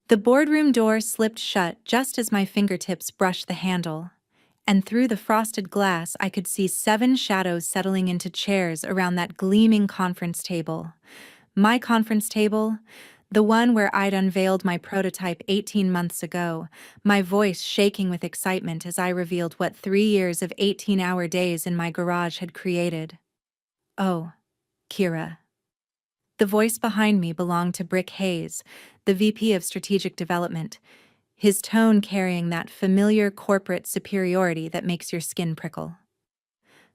The boardroom door slipped shut just as my fingertips brushed the handle, and through the frosted glass I could see 7 shadows settling into chairs around that gleaming conference table. My conference table, the one where I'd unveiled my prototype 18 months ago, my voice shaking with excitement as I revealed what 3 years of 18-hour days in my garage had created. "Oh, Kira." The voice behind me belonged to Brick Hayes, the VP of Strategic Development, his tone carrying that familiar corporate superiority that makes your skin prickle.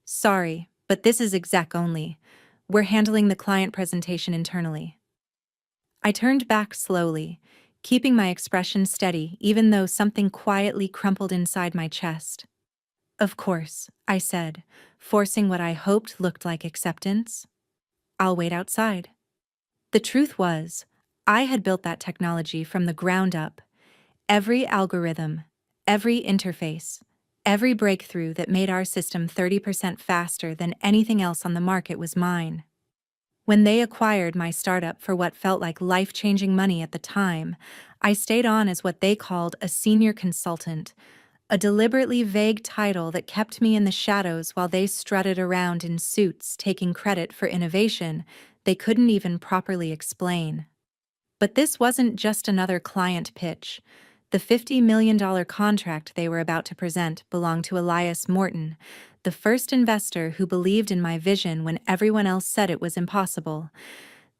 "Sorry, but this is exec only. We're handling the client presentation internally." I turned back slowly, keeping my expression steady even though something quietly crumpled inside my chest. "Of course," I said, forcing what I hoped looked like acceptance. "I'll wait outside." The truth was, I had built that technology from the ground up. Every algorithm, every interface, every breakthrough that made our system 30% faster than anything else on the market was mine. When they acquired my startup for what felt like life-changing money at the time, I stayed on as what they called a senior consultant, a deliberately vague title that kept me in the shadows while they strutted around in suits taking credit for innovation they couldn't even properly explain. But this wasn't just another client pitch. The $50 million contract they were about to present belonged to Elias Morton, the first investor who believed in my vision when everyone else said it was impossible.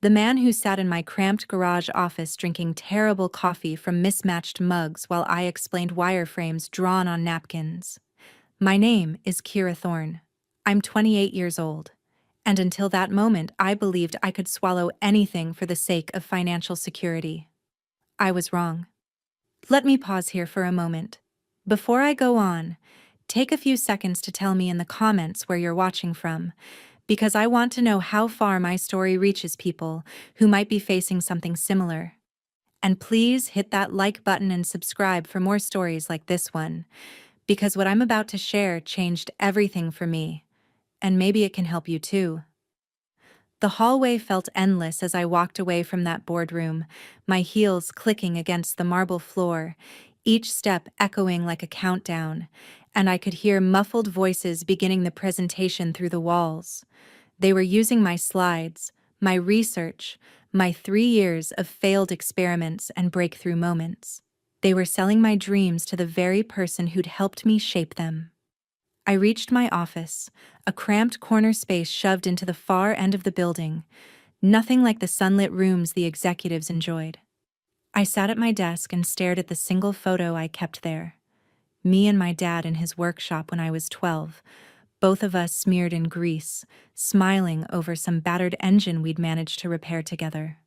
The man who sat in my cramped garage office drinking terrible coffee from mismatched mugs while I explained wireframes drawn on napkins. "My name is Kira Thorne. I'm 28 years old. And until that moment, I believed I could swallow anything for the sake of financial security. I was wrong." Let me pause here for a moment. Before I go on, take a few seconds to tell me in the comments where you're watching from, because I want to know how far my story reaches people who might be facing something similar. And please hit that like button and subscribe for more stories like this one, because what I'm about to share changed everything for me, and maybe it can help you too. The hallway felt endless as I walked away from that boardroom, my heels clicking against the marble floor, each step echoing like a countdown, and I could hear muffled voices beginning the presentation through the walls. They were using my slides, my research, my 3 years of failed experiments and breakthrough moments. They were selling my dreams to the very person who'd helped me shape them. I reached my office, a cramped corner space shoved into the far end of the building, nothing like the sunlit rooms the executives enjoyed. I sat at my desk and stared at the single photo I kept there. Me and my dad in his workshop when I was 12, both of us smeared in grease, smiling over some battered engine we'd managed to repair together.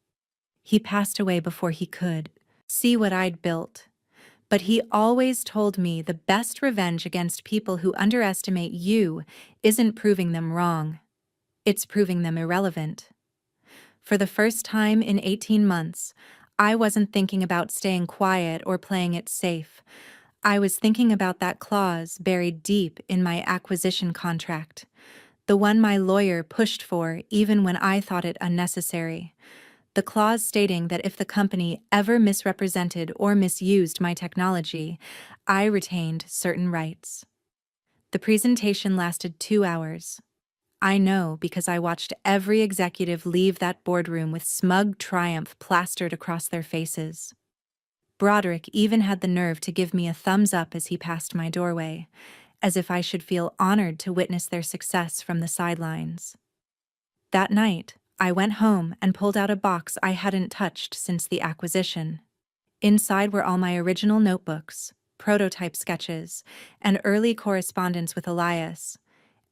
He passed away before he could see what I'd built. But he always told me the best revenge against people who underestimate you isn't proving them wrong. It's proving them irrelevant. For the first time in 18 months, I wasn't thinking about staying quiet or playing it safe. I was thinking about that clause buried deep in my acquisition contract, the one my lawyer pushed for even when I thought it unnecessary. The clause stating that if the company ever misrepresented or misused my technology, I retained certain rights. The presentation lasted 2 hours. I know because I watched every executive leave that boardroom with smug triumph plastered across their faces. Broderick even had the nerve to give me a thumbs up as he passed my doorway, as if I should feel honored to witness their success from the sidelines. That night, I went home and pulled out a box I hadn't touched since the acquisition. Inside were all my original notebooks, prototype sketches, and early correspondence with Elias.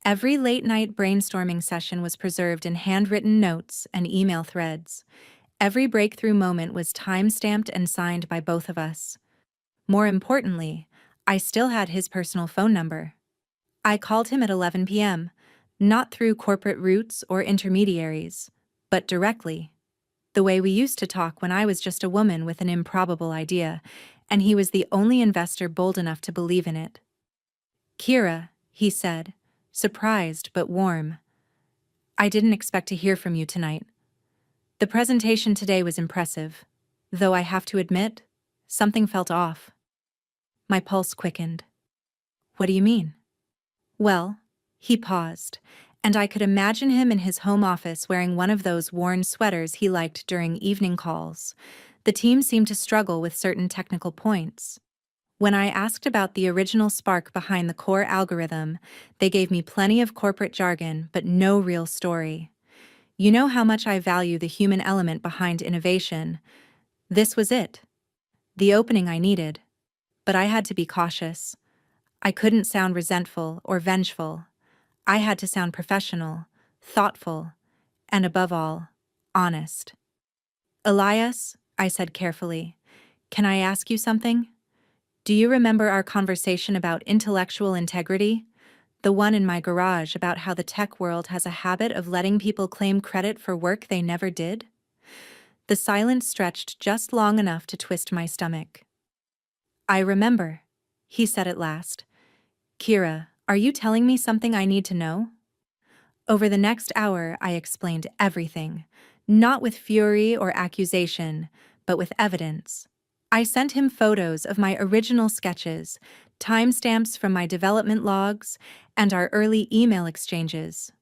Every late-night brainstorming session was preserved in handwritten notes and email threads. Every breakthrough moment was time-stamped and signed by both of us. More importantly, I still had his personal phone number. I called him at 11 p.m., not through corporate routes or intermediaries, but directly. The way we used to talk when I was just a woman with an improbable idea, and he was the only investor bold enough to believe in it. "Kira," he said, surprised but warm. "I didn't expect to hear from you tonight. The presentation today was impressive, though I have to admit, Something felt off. My pulse quickened. What do you mean? Well, he paused, and I could imagine him in his home office wearing one of those worn sweaters he liked during evening calls. The team seemed to struggle with certain technical points. When I asked about the original spark behind the core algorithm, they gave me plenty of corporate jargon but no real story. You know how much I value the human element behind innovation. This was it. The opening I needed. But I had to be cautious. I couldn't sound resentful or vengeful. I had to sound professional, thoughtful, and above all, honest. Elias, I said carefully, can I ask you something? Do you remember our conversation about intellectual integrity? The one in my garage about how the tech world has a habit of letting people claim credit for work they never did? The silence stretched just long enough to twist my stomach. I remember, he said at last. Kira, are you telling me something I need to know? Over the next hour, I explained everything, not with fury or accusation, but with evidence. I sent him photos of my original sketches, timestamps from my development logs, and our early email exchanges.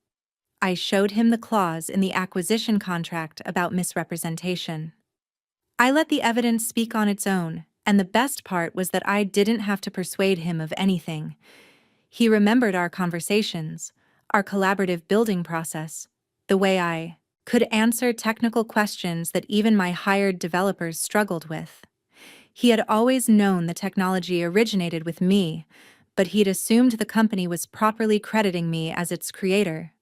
I showed him the clause in the acquisition contract about misrepresentation. I let the evidence speak on its own, and the best part was that I didn't have to persuade him of anything. He remembered our conversations, our collaborative building process, the way I could answer technical questions that even my hired developers struggled with. He had always known the technology originated with me, but he'd assumed the company was properly crediting me as its creator.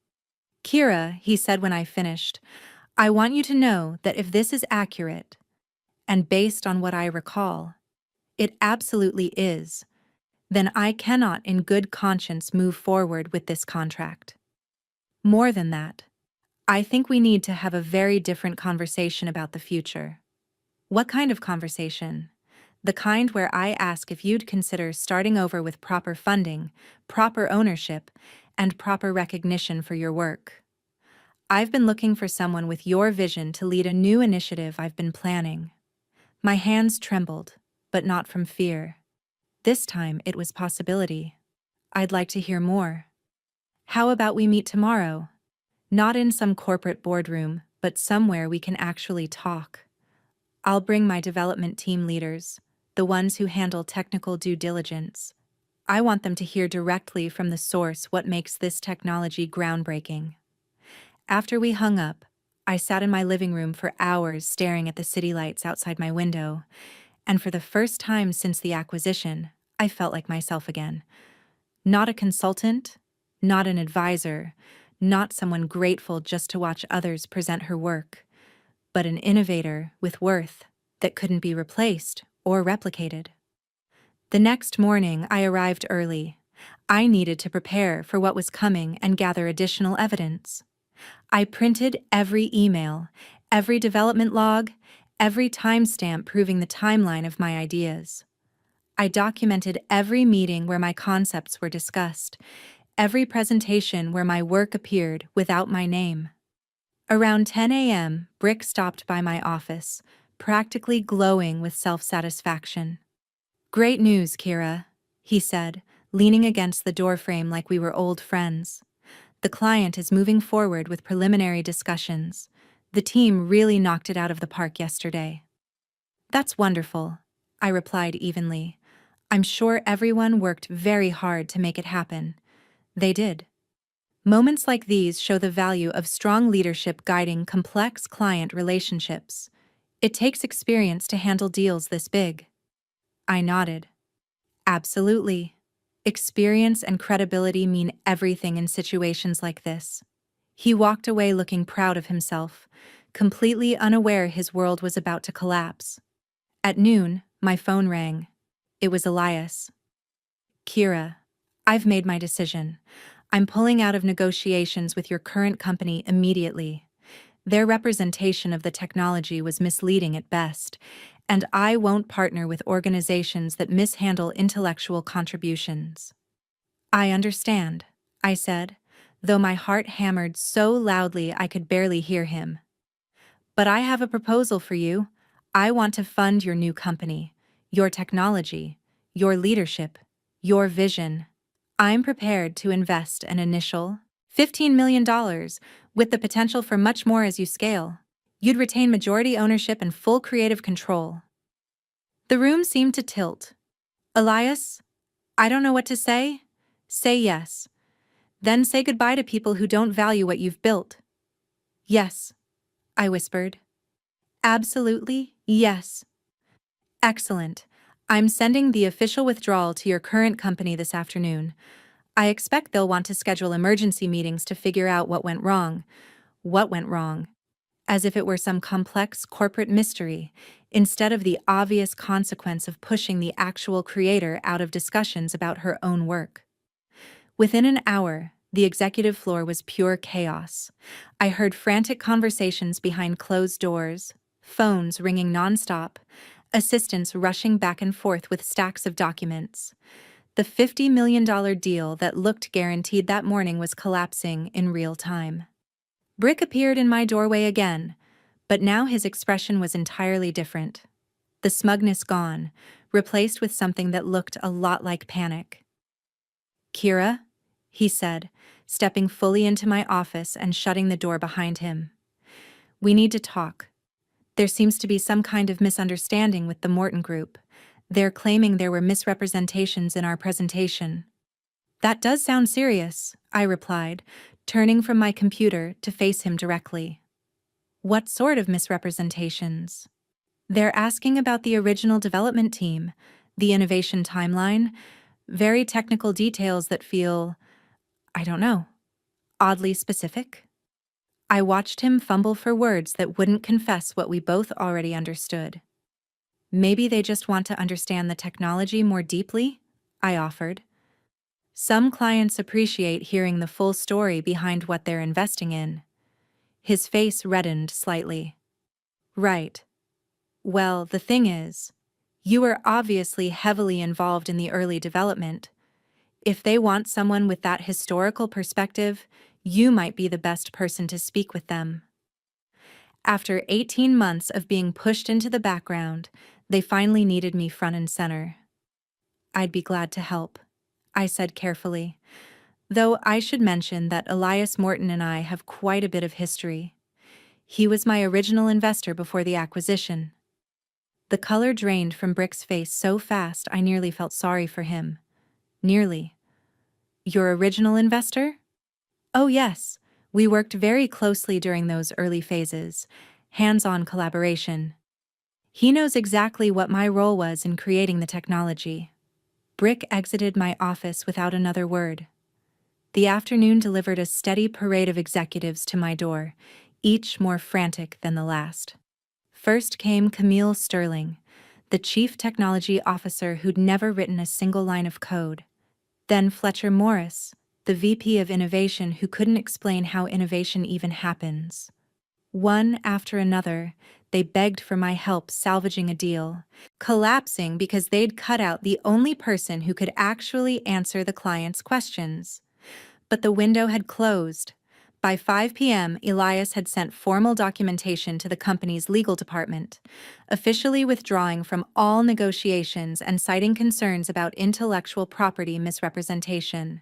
Kira, he said when I finished, I want you to know that if this is accurate, and based on what I recall, it absolutely is, then I cannot in good conscience move forward with this contract. More than that, I think we need to have a very different conversation about the future. What kind of conversation? The kind where I ask if you'd consider starting over with proper funding, proper ownership, and proper recognition for your work. I've been looking for someone with your vision to lead a new initiative I've been planning. My hands trembled, but not from fear. This time it was possibility. I'd like to hear more. How about we meet tomorrow? Not in some corporate boardroom, but somewhere we can actually talk. I'll bring my development team leaders, the ones who handle technical due diligence. I want them to hear directly from the source what makes this technology groundbreaking. After we hung up, I sat in my living room for hours staring at the city lights outside my window, and for the first time since the acquisition, I felt like myself again. Not a consultant, not an advisor, not someone grateful just to watch others present her work, but an innovator with worth that couldn't be replaced or replicated. The next morning, I arrived early. I needed to prepare for what was coming and gather additional evidence. I printed every email, every development log, every timestamp proving the timeline of my ideas. I documented every meeting where my concepts were discussed, every presentation where my work appeared without my name. Around 10 a.m., Brick stopped by my office, practically glowing with self-satisfaction. Great news, Kira, he said, leaning against the doorframe like we were old friends. The client is moving forward with preliminary discussions. The team really knocked it out of the park yesterday. That's wonderful, I replied evenly. I'm sure everyone worked very hard to make it happen. They did. Moments like these show the value of strong leadership guiding complex client relationships. It takes experience to handle deals this big. I nodded. Absolutely. Experience and credibility mean everything in situations like this. He walked away looking proud of himself, completely unaware his world was about to collapse. At noon, my phone rang. It was Elias. Kira, I've made my decision. I'm pulling out of negotiations with your current company immediately. Their representation of the technology was misleading at best, and I won't partner with organizations that mishandle intellectual contributions. I understand, I said, though my heart hammered so loudly I could barely hear him. But I have a proposal for you. I want to fund your new company. your technology, your leadership, your vision. I'm prepared to invest an initial $15 million dollars with the potential for much more as you scale. You'd retain majority ownership and full creative control. The room seemed to tilt. Elias, I don't know what to say. Say yes. Then say goodbye to people who don't value what you've built. Yes, I whispered. Absolutely, yes. Excellent. I'm sending the official withdrawal to your current company this afternoon. I expect they'll want to schedule emergency meetings to figure out what went wrong. What went wrong? As if it were some complex corporate mystery, instead of the obvious consequence of pushing the actual creator out of discussions about her own work. Within an hour, the executive floor was pure chaos. I heard frantic conversations behind closed doors, phones ringing nonstop, assistants rushing back and forth with stacks of documents. The $50 million deal that looked guaranteed that morning was collapsing in real time. Brick appeared in my doorway again, but now his expression was entirely different. The smugness gone, replaced with something that looked a lot like panic. Kira, he said, stepping fully into my office and shutting the door behind him. We need to talk. There seems to be some kind of misunderstanding with the Morton Group. They're claiming there were misrepresentations in our presentation. That does sound serious, I replied, turning from my computer to face him directly. What sort of misrepresentations? They're asking about the original development team, the innovation timeline, very technical details that feel, I don't know, oddly specific. I watched him fumble for words that wouldn't confess what we both already understood. Maybe they just want to understand the technology more deeply, I offered. Some clients appreciate hearing the full story behind what they're investing in. His face reddened slightly. Right. Well, the thing is, you were obviously heavily involved in the early development. If they want someone with that historical perspective, you might be the best person to speak with them. After 18 months of being pushed into the background, they finally needed me front and center. I'd be glad to help, I said carefully, though I should mention that Elias Morton and I have quite a bit of history. He was my original investor before the acquisition. The color drained from Brick's face so fast I nearly felt sorry for him. Nearly. Your original investor? Oh yes, we worked very closely during those early phases, hands-on collaboration. He knows exactly what my role was in creating the technology. Brick exited my office without another word. The afternoon delivered a steady parade of executives to my door, each more frantic than the last. First came Camille Sterling, the chief technology officer who'd never written a single line of code. Then Fletcher Morris, the VP of Innovation who couldn't explain how innovation even happens. One after another, they begged for my help salvaging a deal, collapsing because they'd cut out the only person who could actually answer the client's questions. But the window had closed. By 5 p.m., Elias had sent formal documentation to the company's legal department, officially withdrawing from all negotiations and citing concerns about intellectual property misrepresentation.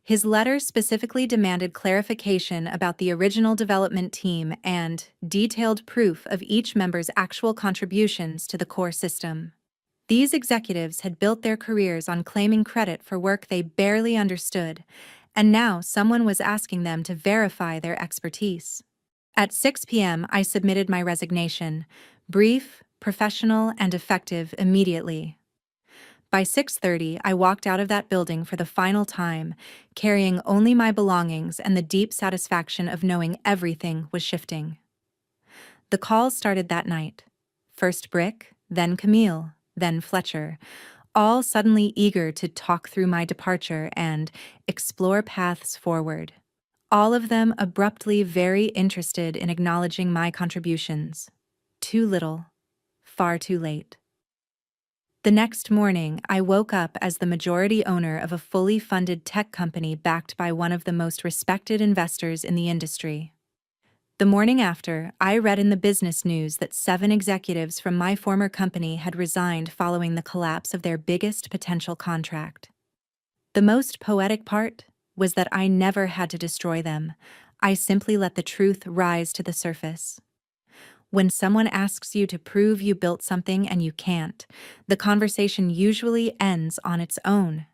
His letter specifically demanded clarification about the original development team and detailed proof of each member's actual contributions to the core system. These executives had built their careers on claiming credit for work they barely understood, and now someone was asking them to verify their expertise. At 6 p.m., I submitted my resignation, brief, professional, and effective immediately. By 6:30, I walked out of that building for the final time, carrying only my belongings and the deep satisfaction of knowing everything was shifting. The calls started that night. First Brick, then Camille, then Fletcher, all suddenly eager to talk through my departure and explore paths forward. All of them abruptly very interested in acknowledging my contributions. Too little, far too late. The next morning, I woke up as the majority owner of a fully funded tech company backed by one of the most respected investors in the industry. The morning after, I read in the business news that 7 executives from my former company had resigned following the collapse of their biggest potential contract. The most poetic part was that I never had to destroy them. I simply let the truth rise to the surface. When someone asks you to prove you built something and you can't, the conversation usually ends on its own.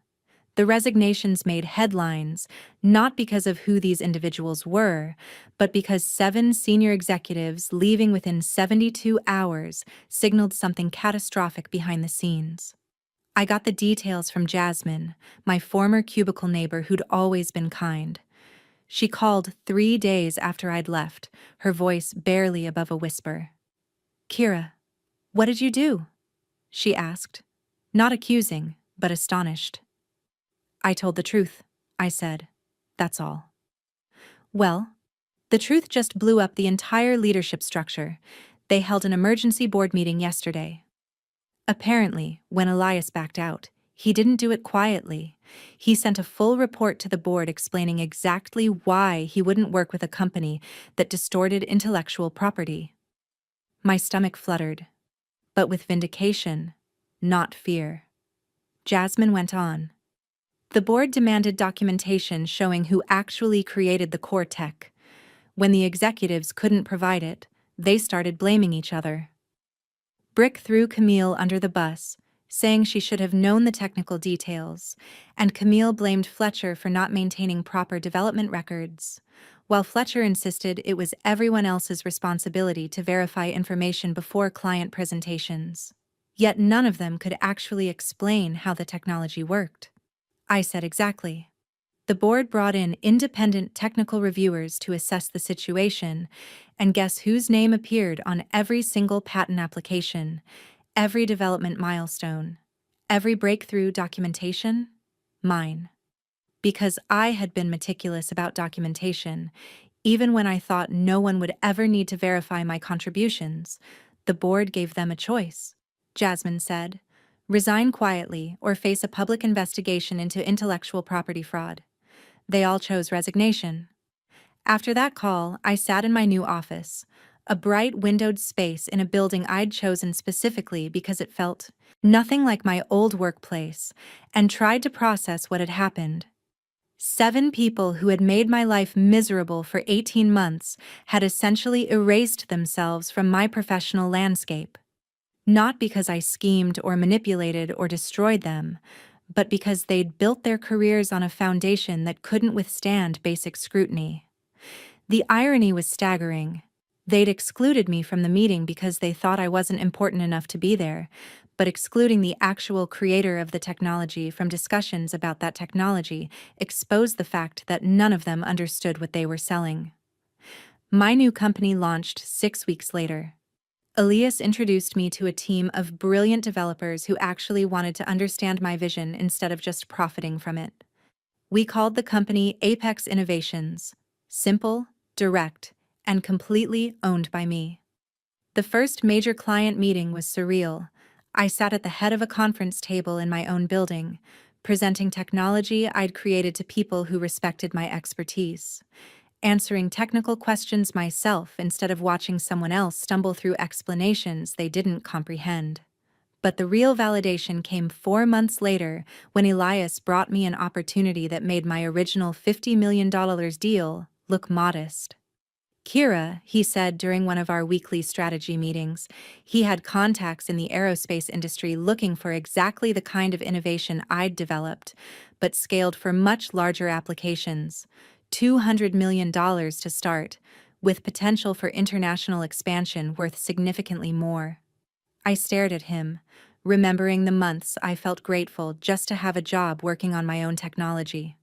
The resignations made headlines, not because of who these individuals were, but because 7 senior executives leaving within 72 hours signaled something catastrophic behind the scenes. I got the details from Jasmine, my former cubicle neighbor who'd always been kind. She called 3 days after I'd left, her voice barely above a whisper. "Kira, what did you do?" she asked, not accusing, but astonished. "I told the truth," I said. "That's all." "Well, the truth just blew up the entire leadership structure. They held an emergency board meeting yesterday. Apparently, when Elias backed out, he didn't do it quietly. He sent a full report to the board explaining exactly why he wouldn't work with a company that distorted intellectual property." My stomach fluttered, but with vindication, not fear. Jasmine went on. "The board demanded documentation showing who actually created the core tech. When the executives couldn't provide it, they started blaming each other. Brick threw Camille under the bus, saying she should have known the technical details, and Camille blamed Fletcher for not maintaining proper development records, while Fletcher insisted it was everyone else's responsibility to verify information before client presentations. Yet none of them could actually explain how the technology worked. I said exactly. The board brought in independent technical reviewers to assess the situation, and guess whose name appeared on every single patent application, every development milestone, every breakthrough documentation? Mine. Because I had been meticulous about documentation, even when I thought no one would ever need to verify my contributions, the board gave them a choice. Jasmine said, "Resign quietly or face a public investigation into intellectual property fraud." They all chose resignation. After that call, I sat in my new office, a bright windowed space in a building I'd chosen specifically because it felt nothing like my old workplace, and tried to process what had happened. 7 people who had made my life miserable for 18 months had essentially erased themselves from my professional landscape. Not because I schemed or manipulated or destroyed them, but because they'd built their careers on a foundation that couldn't withstand basic scrutiny. The irony was staggering. They'd excluded me from the meeting because they thought I wasn't important enough to be there, but excluding the actual creator of the technology from discussions about that technology exposed the fact that none of them understood what they were selling. My new company launched 6 weeks later. Elias introduced me to a team of brilliant developers who actually wanted to understand my vision instead of just profiting from it. We called the company Apex Innovations. Simple, direct, and completely owned by me. The first major client meeting was surreal. I sat at the head of a conference table in my own building, presenting technology I'd created to people who respected my expertise, answering technical questions myself instead of watching someone else stumble through explanations they didn't comprehend. But the real validation came 4 months later when Elias brought me an opportunity that made my original $50 million deal look modest. "Kira," he said during one of our weekly strategy meetings, he had contacts in the aerospace industry looking for exactly the kind of innovation I'd developed, but scaled for much larger applications. $200 million to start, with potential for international expansion worth significantly more. I stared at him, remembering the months I felt grateful just to have a job working on my own technology.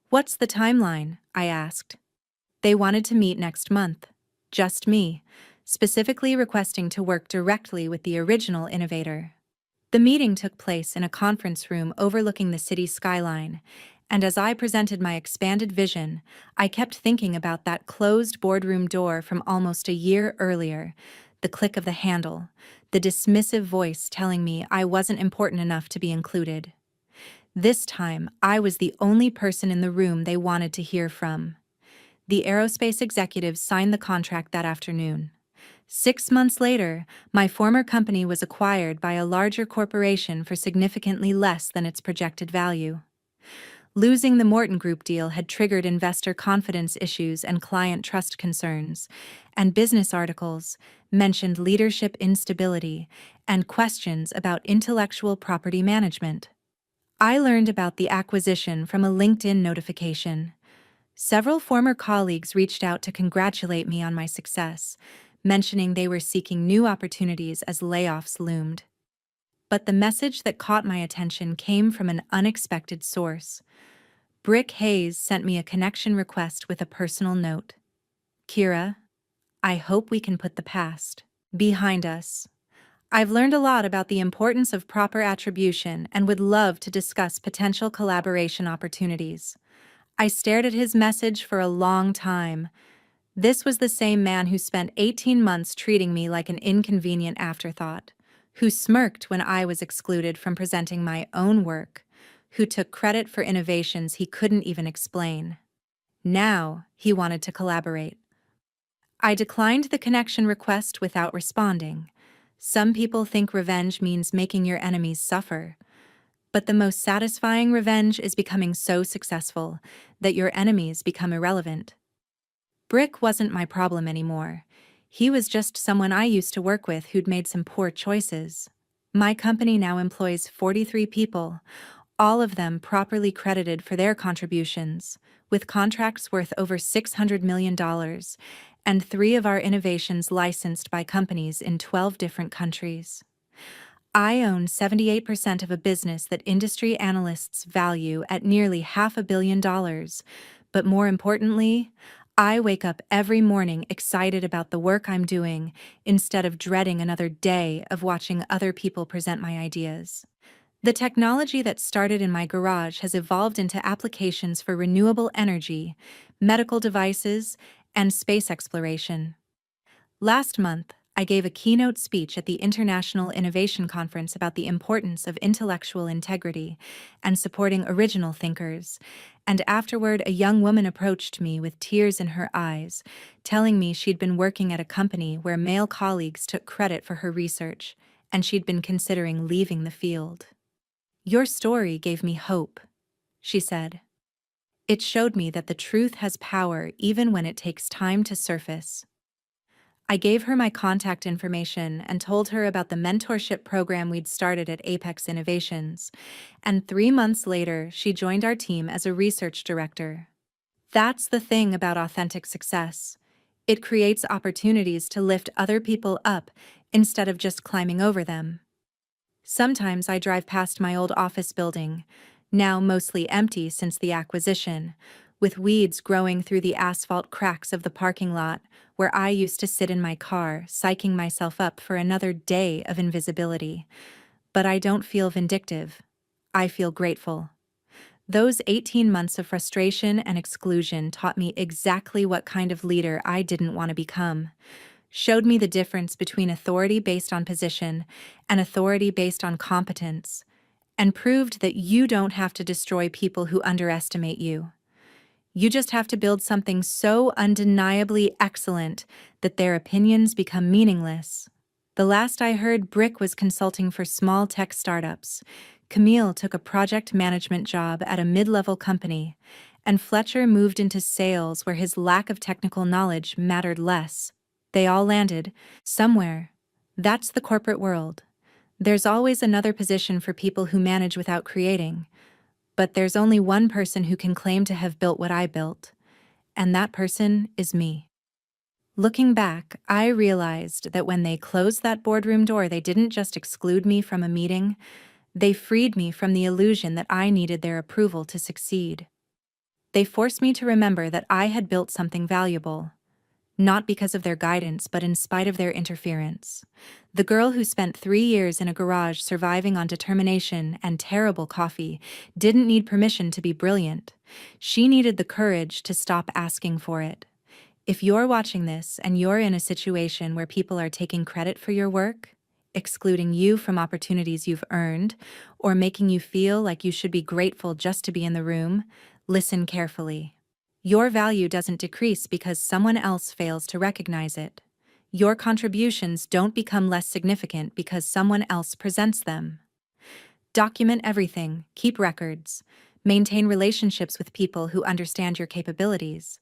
"What's the timeline?" I asked. They wanted to meet next month. Just me, specifically requesting to work directly with the original innovator. The meeting took place in a conference room overlooking the city skyline, and as I presented my expanded vision, I kept thinking about that closed boardroom door from almost a year earlier, the click of the handle, the dismissive voice telling me I wasn't important enough to be included. This time, I was the only person in the room they wanted to hear from. The aerospace executives signed the contract that afternoon. 6 months later, my former company was acquired by a larger corporation for significantly less than its projected value. Losing the Morton Group deal had triggered investor confidence issues and client trust concerns, and business articles mentioned leadership instability and questions about intellectual property management. I learned about the acquisition from a LinkedIn notification. Several former colleagues reached out to congratulate me on my success, mentioning they were seeking new opportunities as layoffs loomed. But the message that caught my attention came from an unexpected source. Brick Hayes sent me a connection request with a personal note. Kira, I hope we can put the past behind us. I've learned a lot about the importance of proper attribution and would love to discuss potential collaboration opportunities. I stared at his message for a long time. This was the same man who spent 18 months treating me like an inconvenient afterthought, who smirked when I was excluded from presenting my own work, who took credit for innovations he couldn't even explain. Now, he wanted to collaborate. I declined the connection request without responding. Some people think revenge means making your enemies suffer, but the most satisfying revenge is becoming so successful that your enemies become irrelevant. Brick wasn't my problem anymore. He was just someone I used to work with who'd made some poor choices. My company now employs 43 people, all of them properly credited for their contributions, with contracts worth over $600 million, and 3 of our innovations licensed by companies in 12 different countries. I own 78% of a business that industry analysts value at nearly $500 million, but more importantly, I wake up every morning excited about the work I'm doing instead of dreading another day of watching other people present my ideas. The technology that started in my garage has evolved into applications for renewable energy, medical devices, and space exploration. Last month, I gave a keynote speech at the International Innovation Conference about the importance of intellectual integrity and supporting original thinkers, and afterward a young woman approached me with tears in her eyes, telling me she'd been working at a company where male colleagues took credit for her research, and she'd been considering leaving the field. "Your story gave me hope," she said. "It showed me that the truth has power even when it takes time to surface." I gave her my contact information and told her about the mentorship program we'd started at Apex Innovations, and 3 months later, she joined our team as a research director. That's the thing about authentic success. It creates opportunities to lift other people up instead of just climbing over them. Sometimes I drive past my old office building, now mostly empty since the acquisition, with weeds growing through the asphalt cracks of the parking lot where I used to sit in my car, psyching myself up for another day of invisibility. But I don't feel vindictive. I feel grateful. Those 18 months of frustration and exclusion taught me exactly what kind of leader I didn't want to become, showed me the difference between authority based on position and authority based on competence, and proved that you don't have to destroy people who underestimate you. You just have to build something so undeniably excellent that their opinions become meaningless. The last I heard, Brick was consulting for small tech startups. Camille took a project management job at a mid-level company, and Fletcher moved into sales where his lack of technical knowledge mattered less. They all landed somewhere. That's the corporate world. There's always another position for people who manage without creating. But there's only one person who can claim to have built what I built, and that person is me. Looking back, I realized that when they closed that boardroom door, they didn't just exclude me from a meeting, they freed me from the illusion that I needed their approval to succeed. They forced me to remember that I had built something valuable, not because of their guidance, but in spite of their interference. The girl who spent 3 years in a garage surviving on determination and terrible coffee didn't need permission to be brilliant. She needed the courage to stop asking for it. If you're watching this and you're in a situation where people are taking credit for your work, excluding you from opportunities you've earned, or making you feel like you should be grateful just to be in the room, listen carefully. Your value doesn't decrease because someone else fails to recognize it. Your contributions don't become less significant because someone else presents them. Document everything, keep records, maintain relationships with people who understand your capabilities,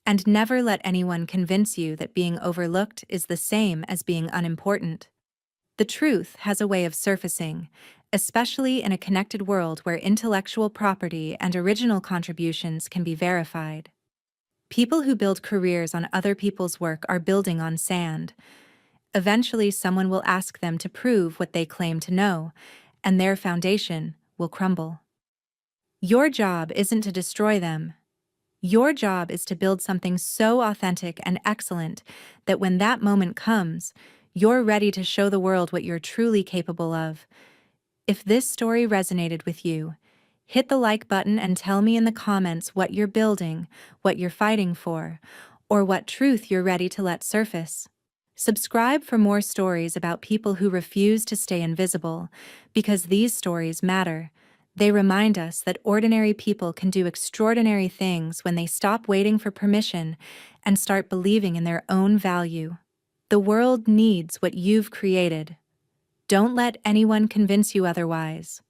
and never let anyone convince you that being overlooked is the same as being unimportant. The truth has a way of surfacing, especially in a connected world where intellectual property and original contributions can be verified. People who build careers on other people's work are building on sand. Eventually, someone will ask them to prove what they claim to know, and their foundation will crumble. Your job isn't to destroy them. Your job is to build something so authentic and excellent that when that moment comes, you're ready to show the world what you're truly capable of. If this story resonated with you, hit the like button and tell me in the comments what you're building, what you're fighting for, or what truth you're ready to let surface. Subscribe for more stories about people who refuse to stay invisible, because these stories matter. They remind us that ordinary people can do extraordinary things when they stop waiting for permission and start believing in their own value. The world needs what you've created. Don't let anyone convince you otherwise.